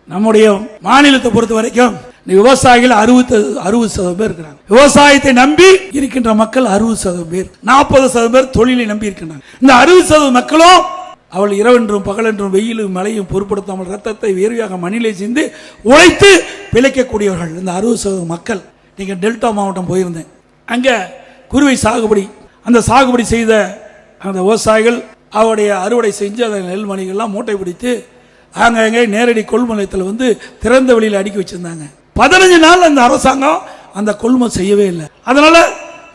நம்முடைய மாநிலத்தை பொறுத்த வரைக்கும் விவசாயிகள் 60% பேர் இருக்கிறாங்க. விவசாயத்தை நம்பி இருக்கின்ற மக்கள் 60% பேர், 40% பேர் தொழிலை நம்பி இருக்கின்றாங்க. இந்த 60% மக்களும் அவள் இரவென்றும் பகலென்றும் வெயிலும் மழையும் பொருட்படுத்தாமல் ரத்தத்தை வேர்வையாக மண்ணிலே சிந்து உழைத்து பிழைக்கக்கூடியவர்கள் இந்த 60% மக்கள். நீங்க டெல்டா மாவட்டம் போயிருந்தேன், அங்க குருவை சாகுபடி, அந்த சாகுபடி செய்த அந்த விவசாயிகள் அவருடைய அறுவடை செஞ்சு அந்த நெல்மணிகள்லாம் மூட்டை பிடித்து அங்கே நேரடி கொள்முதலத்தில் வந்து திறந்த வெளியில் அடுக்கி வச்சிருந்தாங்க. 15 நாள் அந்த அரசாங்கம் அந்த கொள்முதல் செய்யவே இல்லை. அதனால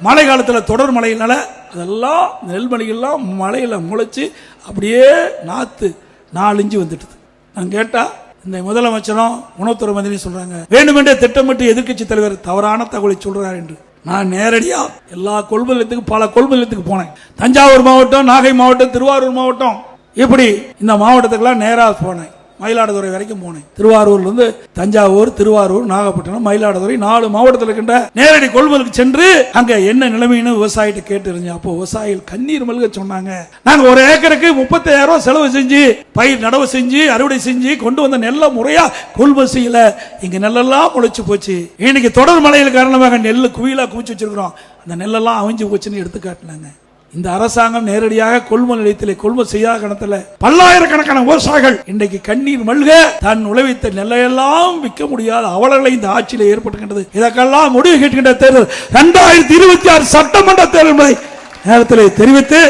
மழை காலத்தில் தொடர் மழையினால அதெல்லாம் நெல்மணிகள்லாம் மழையில் முளைச்சு அப்படியே நாத்து 4 இன்ச்சு வந்துட்டு. நான் கேட்டா இந்த முதலமைச்சரும் உணவுத்துறை மந்திரியும் சொல்றாங்க வேண்டுமென்றே திட்டமிட்டு எதிர்க்கட்சி தலைவர் தவறான தகவலை சொல்றார் என்று. நான் நேரடியா எல்லா கொள்முதலத்துக்கு பல கொள்முதலத்துக்கு போனேன். தஞ்சாவூர் மாவட்டம், நாகை மாவட்டம், திருவாரூர் மாவட்டம், இப்படி இந்த மாவட்டத்துக்கெல்லாம் நேராக போனேன். மயிலாடுதுறை வரைக்கும் போனேன். திருவாரூர்ல இருந்து தஞ்சாவூர், திருவாரூர், நாகப்பட்டினம், மயிலாடுதுறை 4 மாவட்டத்தில் இருக்கின்ற நேரடி கொள்முதலுக்கு சென்று அங்க என்ன நிலைமைன்னு விவசாயிட்ட கேட்டு இருந்தேன். அப்போ விவசாயிகள் கண்ணீர் மல்க சொன்னாங்க, நாங்க 1 ஏக்கருக்கு 35,000 ரூபாய் செலவு செஞ்சு பயிர் நடவு செஞ்சு அறுவடை செஞ்சு கொண்டு வந்த நெல்லை முறையா கொள்முதல் செய்யல, இங்க நெல்லெல்லாம் முளைச்சு போச்சு. இன்னைக்கு தொடர் மழையில் காரணமாக நெல்லு குவியலா குவிச்சு வச்சிருக்கிறோம், அந்த நெல்லெல்லாம் அவிஞ்சு போச்சுன்னு எடுத்து காட்டினாங்க. இந்த அரசாங்கம் நேரடியாக கொள்முதல் நிலையத்தில் கொள்முதல் செய்யாத கணத்தில் பல்லாயிரக்கணக்கான விவசாயிகள் இன்றைக்கு கண்ணீர் மல்க தன் உழைத்த நெல்லையெல்லாம் விற்க முடியாத அவலங்களை இந்த ஆட்சியில் ஏற்பட்டுகின்றது. இதற்கெல்லாம் முடிவு கேட்கின்ற தேர்தல் 2026 சட்டமன்ற தேர்தல் என்பதை நேரத்தில் தெரிவித்து